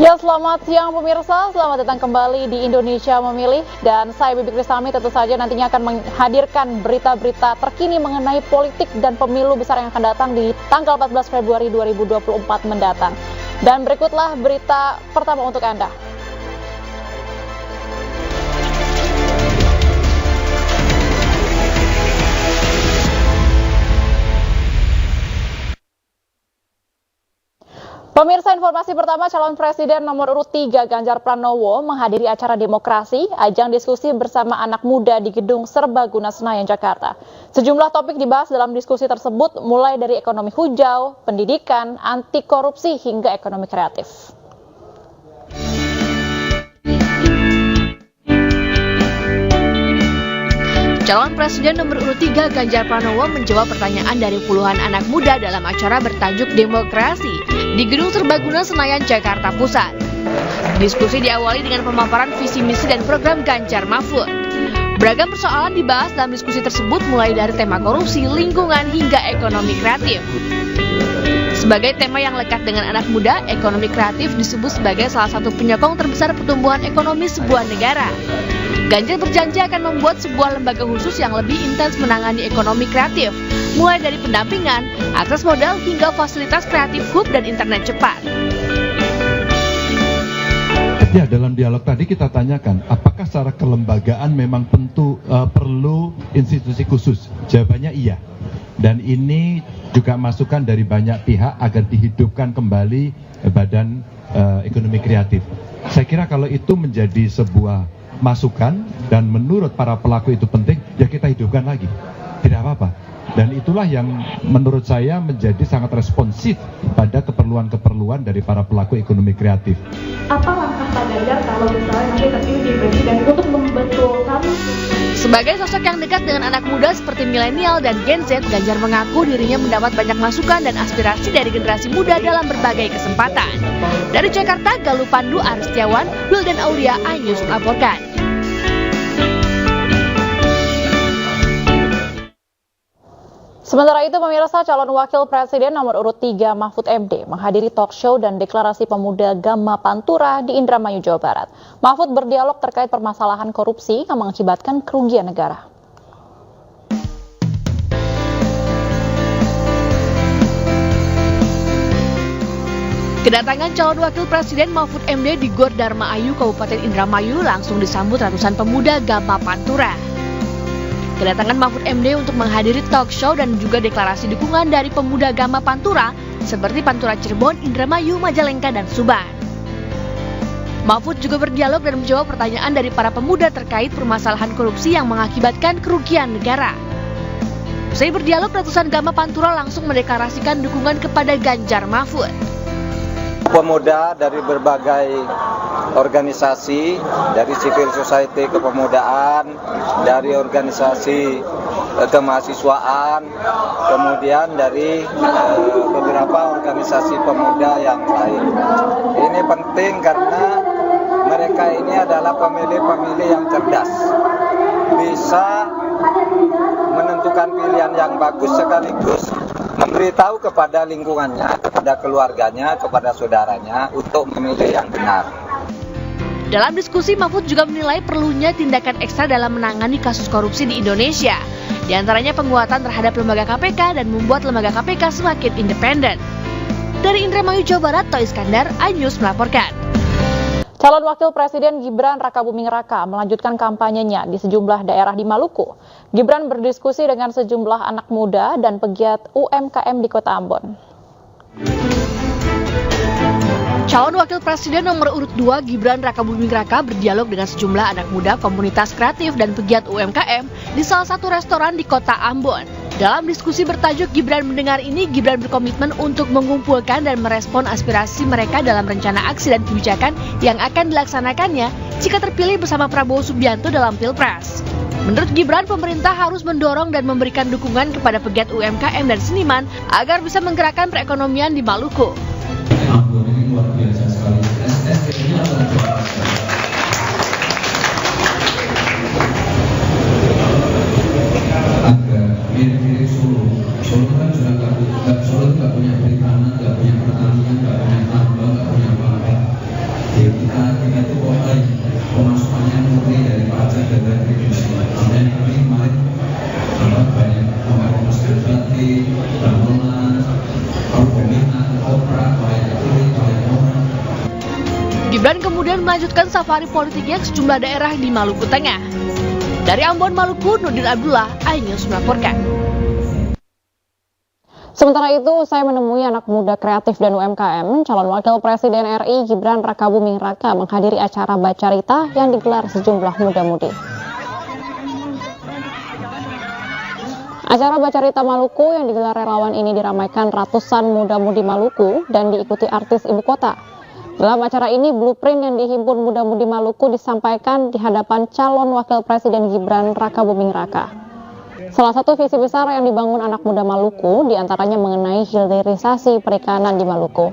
Ya, selamat siang pemirsa, selamat datang kembali di Indonesia Memilih. Dan saya Bibi Krisami tentu saja nantinya akan menghadirkan berita-berita terkini mengenai politik dan pemilu besar yang akan datang di tanggal 14 Februari 2024 mendatang. Dan berikutlah berita pertama untuk Anda. Pemirsa, informasi pertama, calon presiden nomor urut 3 Ganjar Pranowo menghadiri acara demokrasi, ajang diskusi bersama anak muda di Gedung Serbaguna Senayan, Jakarta. Sejumlah topik dibahas dalam diskusi tersebut, mulai dari ekonomi hijau, pendidikan, anti korupsi, hingga ekonomi kreatif. Calon Presiden nomor urut 3 Ganjar Pranowo menjawab pertanyaan dari puluhan anak muda dalam acara bertajuk Demokrasi di Gedung Serbaguna Senayan, Jakarta Pusat. Diskusi diawali dengan pemaparan visi misi dan program Ganjar Mahfud. Beragam persoalan dibahas dalam diskusi tersebut, mulai dari tema korupsi, lingkungan, hingga ekonomi kreatif. Sebagai tema yang lekat dengan anak muda, ekonomi kreatif disebut sebagai salah satu penyokong terbesar pertumbuhan ekonomi sebuah negara. Ganjar berjanji akan membuat sebuah lembaga khusus yang lebih intens menangani ekonomi kreatif, mulai dari pendampingan, akses modal, hingga fasilitas kreatif hub dan internet cepat. Ya, dalam dialog tadi kita tanyakan, apakah secara kelembagaan memang perlu institusi khusus? Jawabannya iya. Dan ini juga masukan dari banyak pihak agar dihidupkan kembali Badan Ekonomi Kreatif. Saya kira kalau itu menjadi sebuah masukan dan menurut para pelaku itu penting, ya kita hidupkan lagi, tidak apa-apa. Dan itulah yang menurut saya menjadi sangat responsif pada keperluan-keperluan dari para pelaku ekonomi kreatif. Apa langkah Pak Ganjar kalau misalnya nanti terpilih jadi presiden untuk membetulkan? Sebagai sosok yang dekat dengan anak muda seperti milenial dan Gen Z, Ganjar mengaku dirinya mendapat banyak masukan dan aspirasi dari generasi muda dalam berbagai kesempatan. Dari Jakarta, Galuh Pandu, Aris Setiawan, Wildan Aulia, iNews melaporkan. Sementara itu, pemirsa, calon wakil presiden nomor urut 3 Mahfud MD menghadiri talk show dan deklarasi pemuda Gama Pantura di Indramayu, Jawa Barat. Mahfud berdialog terkait permasalahan korupsi yang mengakibatkan kerugian negara. Kedatangan calon wakil presiden Mahfud MD di Gor Dharma Ayu, Kabupaten Indramayu langsung disambut ratusan pemuda Gama Pantura. Kedatangan Mahfud MD untuk menghadiri talk show dan juga deklarasi dukungan dari pemuda Gama Pantura seperti Pantura Cirebon, Indramayu, Majalengka, dan Subang. Mahfud juga berdialog dan menjawab pertanyaan dari para pemuda terkait permasalahan korupsi yang mengakibatkan kerugian negara. Usai berdialog, ratusan Gama Pantura langsung mendeklarasikan dukungan kepada Ganjar Mahfud. Pemuda dari berbagai organisasi, dari civil society kepemudaan, dari organisasi kemahasiswaan, kemudian dari beberapa organisasi pemuda yang lain. Ini penting karena mereka ini adalah pemilih-pemilih yang cerdas, bisa menentukan pilihan yang bagus sekaligus memberitahu kepada lingkungannya, kepada keluarganya, kepada saudaranya untuk memilih yang benar. Dalam diskusi, Mahfud juga menilai perlunya tindakan ekstra dalam menangani kasus korupsi di Indonesia. Di antaranya penguatan terhadap lembaga KPK dan membuat lembaga KPK semakin independen. Dari Indramayu, Jawa Barat, Toy Iskandar, iNews melaporkan. Calon wakil presiden Gibran Rakabuming Raka melanjutkan kampanyenya di sejumlah daerah di Maluku. Gibran berdiskusi dengan sejumlah anak muda dan pegiat UMKM di Kota Ambon. Calon wakil presiden nomor urut 2 Gibran Rakabuming Raka berdialog dengan sejumlah anak muda, komunitas kreatif, dan pegiat UMKM di salah satu restoran di Kota Ambon. Dalam diskusi bertajuk Gibran Mendengar ini, Gibran berkomitmen untuk mengumpulkan dan merespon aspirasi mereka dalam rencana aksi dan kebijakan yang akan dilaksanakannya jika terpilih bersama Prabowo Subianto dalam Pilpres. Menurut Gibran, pemerintah harus mendorong dan memberikan dukungan kepada pegiat UMKM dan seniman agar bisa menggerakkan perekonomian di Maluku. Ambon ini luar biasa sekali. SDM-nya adalah agak mirip-mirip Solo. Solo kan juga nggak punya perikanan, nggak punya pertanian, nggak punya tambang, nggak punya apa-apa. kemudian melanjutkan safari politiknya ke sejumlah daerah di Maluku Tengah. Dari Ambon, Maluku, Nurdin Abdullah, iNews melaporkan. Sementara itu, saya menemui anak muda kreatif dan UMKM, calon wakil presiden RI Gibran Rakabuming Raka menghadiri acara Bacarita yang digelar sejumlah muda-mudi. Acara Bacarita Maluku yang digelar relawan ini diramaikan ratusan muda-mudi Maluku dan diikuti artis ibu kota. Dalam acara ini, blueprint yang dihimpun muda-mudi Maluku disampaikan di hadapan calon wakil presiden Gibran Rakabuming Raka. Salah satu visi besar yang dibangun anak muda Maluku diantaranya mengenai hilirisasi perikanan di Maluku.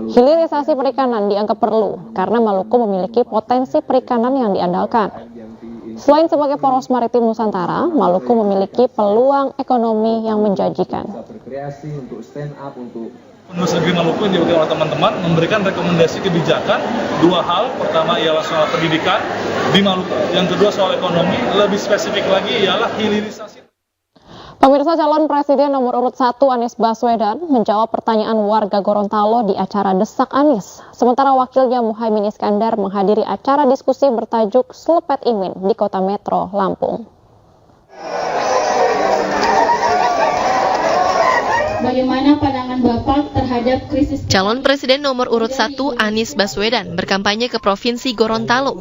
Hilirisasi perikanan dianggap perlu karena Maluku memiliki potensi perikanan yang diandalkan. Selain sebagai poros maritim Nusantara, Maluku memiliki peluang ekonomi yang menjanjikan. Penulis Negeri Maluku yang diwakili oleh teman-teman memberikan rekomendasi kebijakan dua hal. Pertama ialah soal pendidikan di Maluku, yang kedua soal ekonomi, lebih spesifik lagi ialah hilirisasi. Pemirsa, calon presiden nomor urut 1 Anies Baswedan menjawab pertanyaan warga Gorontalo di acara Desak Anies. Sementara wakilnya Muhaimin Iskandar menghadiri acara diskusi bertajuk Selepet Imin di Kota Metro, Lampung. Bagaimana pandangan Bapak terhadap krisis? Calon presiden nomor urut 1 Anies Baswedan berkampanye ke Provinsi Gorontalo.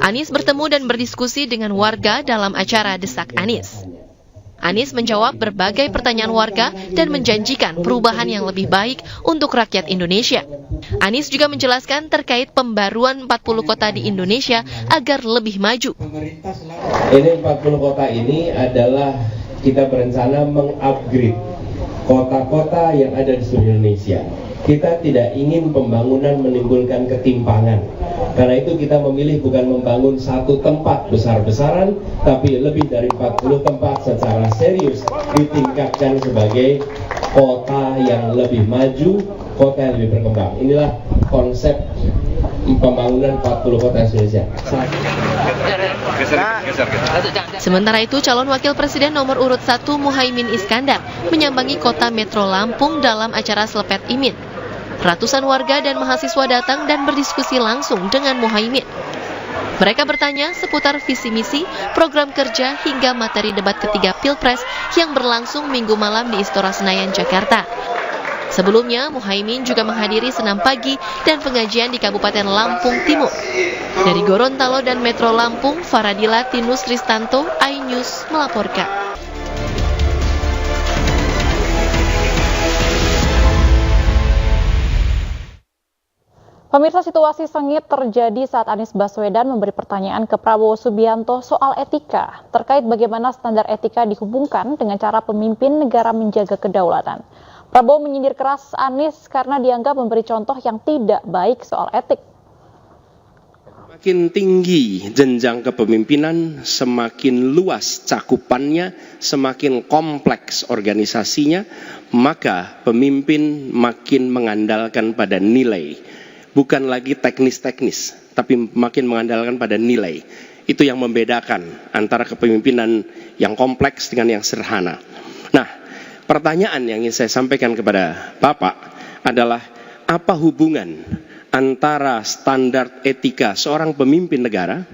Anies bertemu dan berdiskusi dengan warga dalam acara Desak Anies. Anies menjawab berbagai pertanyaan warga dan menjanjikan perubahan yang lebih baik untuk rakyat Indonesia. Anies juga menjelaskan terkait pembaruan 40 kota di Indonesia agar lebih maju. Ini 40 kota ini adalah kita berencana mengupgrade kota-kota yang ada di seluruh Indonesia. Kita tidak ingin pembangunan menimbulkan ketimpangan. Karena itu kita memilih bukan membangun satu tempat besar-besaran, tapi lebih dari 40 tempat secara serius ditingkatkan sebagai kota yang lebih maju, kota yang lebih berkembang. Inilah konsep pembangunan 40 kota Indonesia. Sementara itu, calon wakil presiden nomor urut 1 Muhaimin Iskandar menyambangi kota Metro Lampung dalam acara Selepet Imin. Ratusan warga dan mahasiswa datang dan berdiskusi langsung dengan Muhaimin. Mereka bertanya seputar visi misi, program kerja hingga materi debat ketiga Pilpres yang berlangsung Minggu malam di Istora Senayan, Jakarta. Sebelumnya, Muhaimin juga menghadiri senam pagi dan pengajian di Kabupaten Lampung Timur. Dari Gorontalo dan Metro Lampung, Faradila Tinus Tristanto, iNews melaporkan. Pemirsa, situasi sengit terjadi saat Anies Baswedan memberi pertanyaan ke Prabowo Subianto soal etika, terkait bagaimana standar etika dihubungkan dengan cara pemimpin negara menjaga kedaulatan. Prabowo menyindir keras Anies karena dianggap memberi contoh yang tidak baik soal etik. Semakin tinggi jenjang kepemimpinan, semakin luas cakupannya, semakin kompleks organisasinya, maka pemimpin makin mengandalkan pada nilai. Bukan lagi teknis-teknis, tapi makin mengandalkan pada nilai. Itu yang membedakan antara kepemimpinan yang kompleks dengan yang sederhana. Nah, pertanyaan yang ingin saya sampaikan kepada Bapak adalah apa hubungan antara standar etika seorang pemimpin negara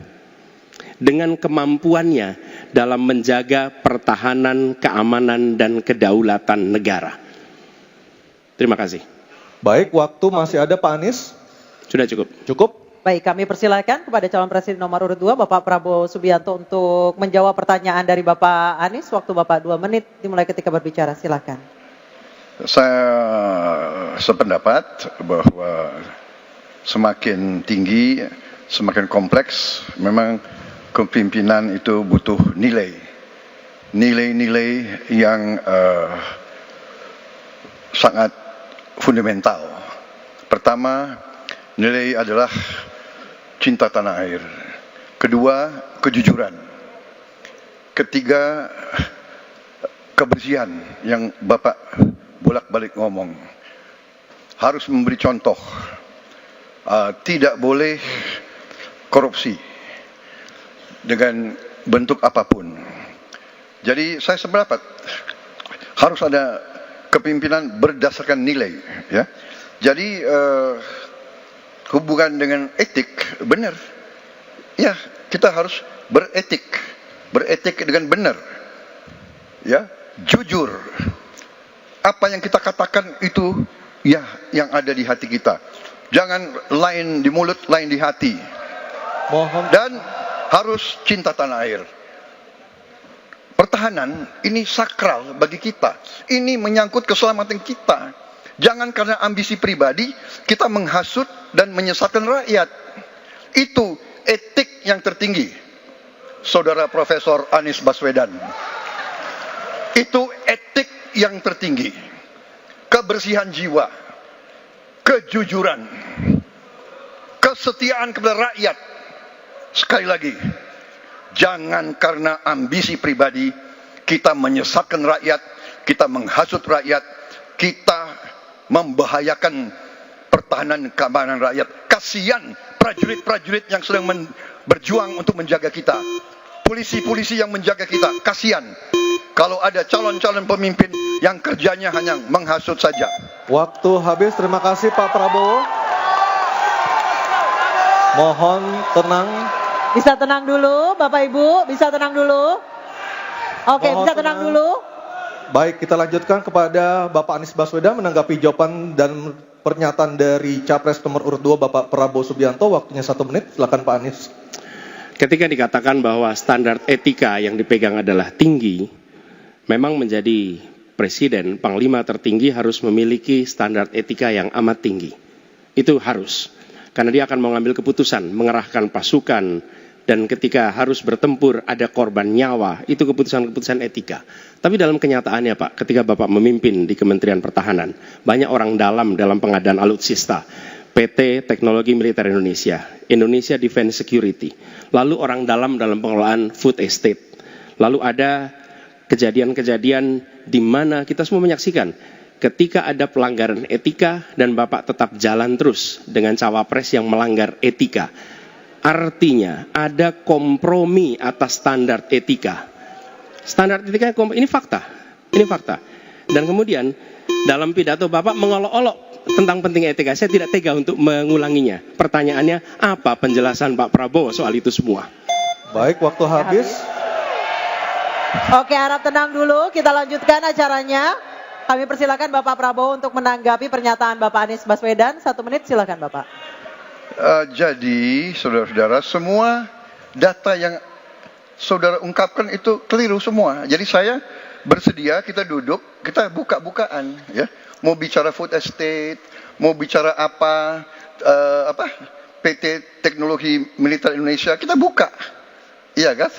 dengan kemampuannya dalam menjaga pertahanan, keamanan, dan kedaulatan negara. Terima kasih. Baik, waktu masih ada Pak Anies. Sudah cukup. Cukup? Baik, kami persilakan kepada calon presiden nomor urut 2, Bapak Prabowo Subianto untuk menjawab pertanyaan dari Bapak Anies. Waktu Bapak 2 menit dimulai ketika berbicara, silakan. Saya sependapat bahwa semakin tinggi, semakin kompleks, memang kepemimpinan itu butuh nilai. Nilai-nilai yang sangat fundamental. Pertama, nilai adalah cinta tanah air. Kedua, kejujuran. Ketiga, kebersihan yang Bapak bolak-balik ngomong. Harus memberi contoh. Tidak boleh korupsi dengan bentuk apapun. Jadi saya sependapat harus ada kepemimpinan berdasarkan nilai. Ya. Jadi hubungan dengan etik, benar. Ya, kita harus beretik dengan benar. Ya, jujur. Apa yang kita katakan itu ya yang ada di hati kita. Jangan lain di mulut, lain di hati. Dan harus cinta tanah air. Pertahanan ini sakral bagi kita. Ini menyangkut keselamatan kita. Jangan karena ambisi pribadi kita menghasut dan menyesatkan rakyat. Itu etik yang tertinggi, Saudara Profesor Anies Baswedan. Itu etik yang tertinggi. Kebersihan jiwa, kejujuran, kesetiaan kepada rakyat. Sekali lagi, jangan karena ambisi pribadi kita menyesatkan rakyat, kita menghasut rakyat, kita membahayakan pertahanan keamanan rakyat. Kasihan prajurit-prajurit yang sedang berjuang untuk menjaga kita. Polisi-polisi yang menjaga kita, kasihan. Kalau ada calon-calon pemimpin yang kerjanya hanya menghasut saja. Waktu habis, terima kasih Pak Prabowo. Mohon tenang. Bisa tenang dulu, Bapak Ibu, bisa tenang dulu. Oke, bisa tenang dulu. Baik, kita lanjutkan kepada Bapak Anies Baswedan menanggapi jawaban dan pernyataan dari Capres nomor urut 2 Bapak Prabowo Subianto. Waktunya 1 menit, silakan Pak Anies. Ketika dikatakan bahwa standar etika yang dipegang adalah tinggi, memang menjadi presiden, panglima tertinggi harus memiliki standar etika yang amat tinggi. Itu harus. Karena dia akan mengambil keputusan, mengerahkan pasukan, dan ketika harus bertempur ada korban nyawa, itu keputusan-keputusan etika. Tapi dalam kenyataannya Pak, ketika Bapak memimpin di Kementerian Pertahanan, banyak orang dalam pengadaan alutsista, PT Teknologi Militer Indonesia, Indonesia Defense Security, lalu orang dalam pengelolaan food estate, lalu ada kejadian-kejadian di mana kita semua menyaksikan ketika ada pelanggaran etika dan Bapak tetap jalan terus dengan cawapres yang melanggar etika. Artinya ada kompromi atas standar etika. Standar etika ini fakta. Ini fakta. Dan kemudian dalam pidato Bapak mengolok-olok tentang pentingnya etika. Saya tidak tega untuk mengulanginya. Pertanyaannya, apa penjelasan Pak Prabowo soal itu semua? Baik, waktu habis. Oke, harap tenang dulu. Kita lanjutkan acaranya. Kami persilakan Bapak Prabowo untuk menanggapi pernyataan Bapak Anies Baswedan. 1 menit, silakan Bapak. Jadi, saudara-saudara, semua data yang saudara ungkapkan itu keliru semua. Jadi saya bersedia kita duduk, kita buka-bukaan, ya. Mau bicara food estate, mau bicara apa PT Teknologi Militer Indonesia, kita buka, iya kan?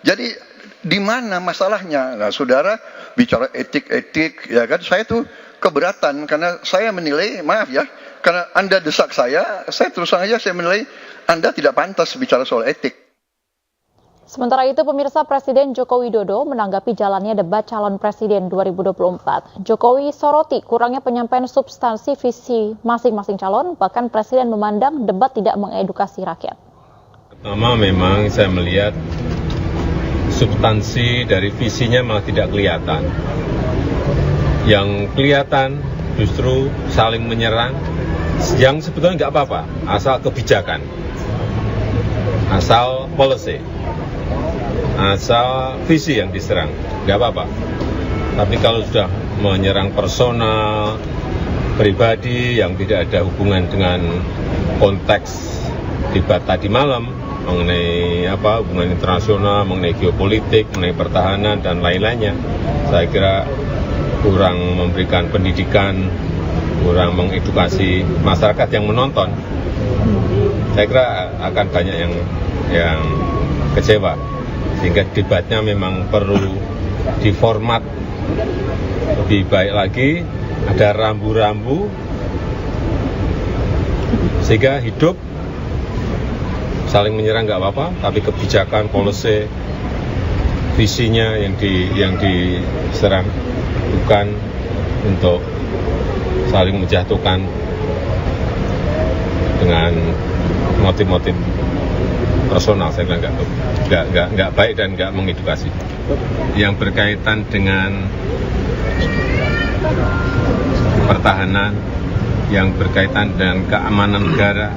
Jadi di mana masalahnya? Nah, saudara bicara etik, ya kan? Saya tuh keberatan karena saya menilai, maaf ya, karena Anda desak saya terus terang aja saya menilai Anda tidak pantas bicara soal etik. Sementara itu, pemirsa, Presiden Joko Widodo menanggapi jalannya debat calon presiden 2024. Jokowi soroti kurangnya penyampaian substansi visi masing-masing calon, bahkan Presiden memandang debat tidak mengedukasi rakyat. Pertama, memang saya melihat substansi dari visinya malah tidak kelihatan. Yang kelihatan justru saling menyerang, yang sebetulnya nggak apa-apa, asal kebijakan, asal policy, asal visi yang diserang, nggak apa-apa. Tapi kalau sudah menyerang personal, pribadi yang tidak ada hubungan dengan konteks debat tadi malam, mengenai hubungan internasional, mengenai geopolitik, mengenai pertahanan dan lain-lainnya, saya kira kurang memberikan pendidikan, kurang mengedukasi masyarakat yang menonton. Saya kira akan banyak yang kecewa, sehingga debatnya memang perlu diformat lebih baik lagi, ada rambu-rambu sehingga hidup. Saling menyerang nggak apa-apa, tapi kebijakan, policy, visinya yang diserang, bukan untuk saling menjatuhkan dengan motif-motif personal. Saya kira nggak baik dan nggak mengedukasi. Yang berkaitan dengan pertahanan, yang berkaitan dengan keamanan negara,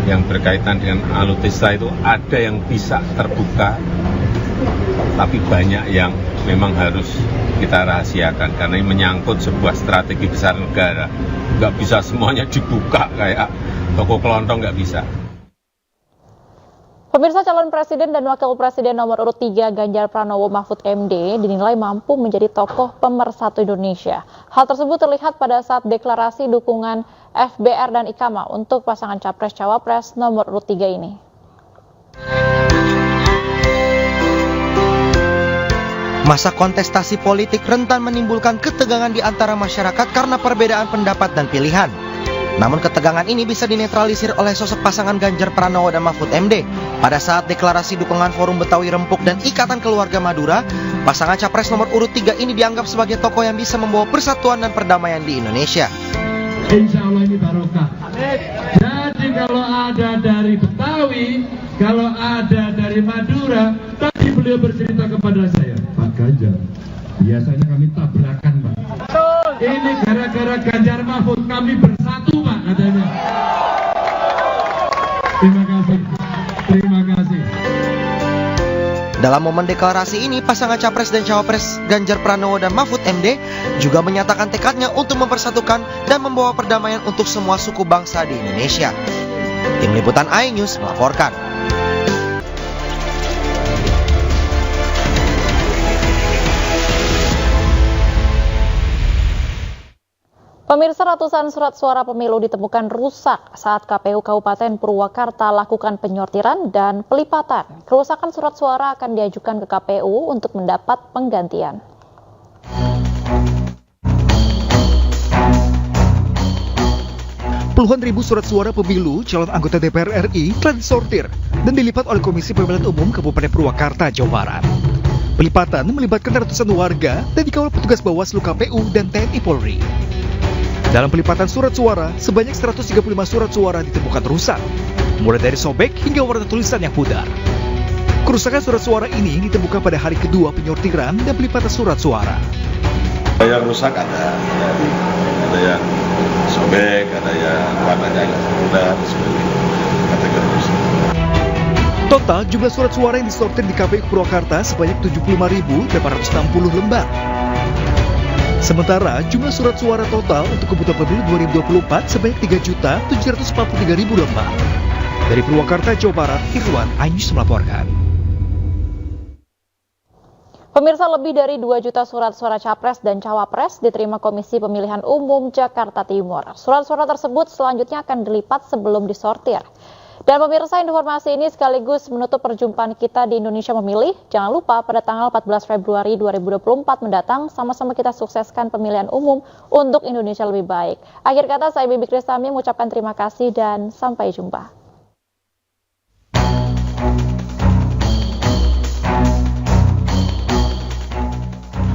yang berkaitan dengan alutsista itu ada yang bisa terbuka, tapi banyak yang memang harus kita rahasiakan karena ini menyangkut sebuah strategi besar negara. Nggak bisa semuanya dibuka kayak toko kelontong, nggak bisa. Pemirsa, calon presiden dan wakil presiden nomor urut 3 Ganjar Pranowo Mahfud MD dinilai mampu menjadi tokoh pemersatu Indonesia. Hal tersebut terlihat pada saat deklarasi dukungan FBR dan IKAMA untuk pasangan Capres-Cawapres nomor urut 3 ini. Masa kontestasi politik rentan menimbulkan ketegangan di antara masyarakat karena perbedaan pendapat dan pilihan. Namun ketegangan ini bisa dinetralisir oleh sosok pasangan Ganjar Pranowo dan Mahfud MD. Pada saat deklarasi dukungan Forum Betawi Rempuk dan Ikatan Keluarga Madura, pasangan Capres nomor urut 3 ini dianggap sebagai tokoh yang bisa membawa persatuan dan perdamaian di Indonesia. Insya Allah ini barokah. Jadi kalau ada dari Betawi, kalau ada dari Madura, tadi beliau bercerita kepada saya, Pak Ganjar, biasanya kami tabrakan, Pak. Ini gara-gara Ganjar Mahfud kami bersatu, Pak, katanya. Terima kasih. Terima kasih. Dalam momen deklarasi ini, pasangan Capres dan Cawapres Ganjar Pranowo dan Mahfud MD juga menyatakan tekadnya untuk mempersatukan dan membawa perdamaian untuk semua suku bangsa di Indonesia. Tim Liputan iNews melaporkan. Pemirsa, ratusan surat suara pemilu ditemukan rusak saat KPU Kabupaten Purwakarta lakukan penyortiran dan pelipatan. Kerusakan surat suara akan diajukan ke KPU untuk mendapat penggantian. Puluhan ribu surat suara pemilu calon anggota DPR RI telah disortir dan dilipat oleh Komisi Pemilihan Umum Kabupaten Purwakarta, Jawa Barat. Pelipatan melibatkan ratusan warga dan dikawal petugas Bawaslu, KPU, dan TNI Polri. Dalam pelipatan surat suara, sebanyak 135 surat suara ditemukan rusak, mulai dari sobek hingga warna tulisan yang pudar. Kerusakan surat suara ini ditemukan pada hari kedua penyortiran dan pelipatan surat suara. Yang rusak ada yang sobek, ada yang warnanya agak pudar, kategori rusak. Total jumlah surat suara yang disortir di KPU Purwakarta sebanyak 75.860 lembar. Sementara jumlah surat suara total untuk kebutuhan pemilu 2024 sebanyak 3.743.000 lembar. Dari Purwakarta, Jawa Barat, Irwan, iNews melaporkan. Pemirsa, lebih dari 2 juta surat suara Capres dan Cawapres diterima Komisi Pemilihan Umum Jakarta Timur. Surat suara tersebut selanjutnya akan dilipat sebelum disortir. Dan pemirsa, informasi ini sekaligus menutup perjumpaan kita di Indonesia Memilih. Jangan lupa pada tanggal 14 Februari 2024 mendatang, sama-sama kita sukseskan pemilihan umum untuk Indonesia lebih baik. Akhir kata, saya Bibi Kristami mengucapkan terima kasih dan sampai jumpa.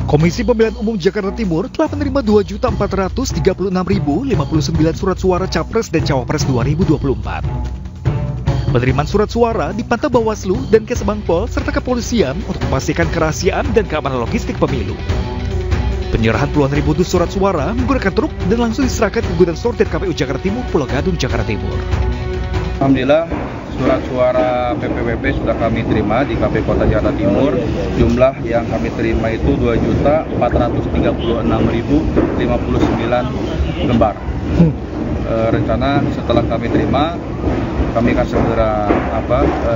Komisi Pemilihan Umum Jakarta Timur telah menerima 2.436.059 surat suara Capres dan Cawapres 2024. Penerimaan surat suara dipantau Bawaslu dan Kesbangpol serta kepolisian untuk memastikan kerahasiaan dan keamanan logistik pemilu. Penyerahan puluhan ribu surat suara menggunakan truk dan langsung diserahkan ke gudang sortir KPU Jakarta Timur, Pulau Gadung, Jakarta Timur. Alhamdulillah, surat suara PPWP sudah kami terima di KPU Kota Jakarta Timur. Jumlah yang kami terima itu 2.436.059 lembar. Rencana setelah kami terima, kami akan segera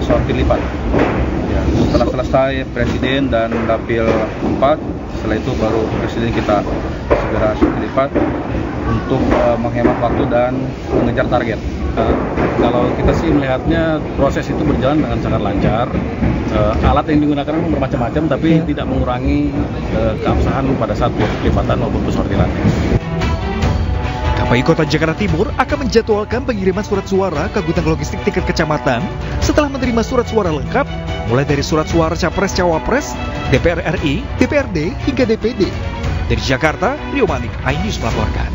sortir lipat. Ya, setelah selesai Presiden dan Dapil 4, setelah itu baru Presiden kita segera sortir lipat untuk menghemat waktu dan mengejar target. Kalau kita sih melihatnya proses itu berjalan dengan sangat lancar. Alat yang digunakan bermacam-macam, tapi tidak mengurangi keabsahan pada saat pelipatan maupun pensortiran. KPU Kota Jakarta Timur akan menjadwalkan pengiriman surat suara ke gudang logistik tingkat kecamatan setelah menerima surat suara lengkap, mulai dari surat suara Capres-Cawapres, DPR RI, DPRD, hingga DPD. Dari Jakarta, Rio Manik, iNews melaporkan.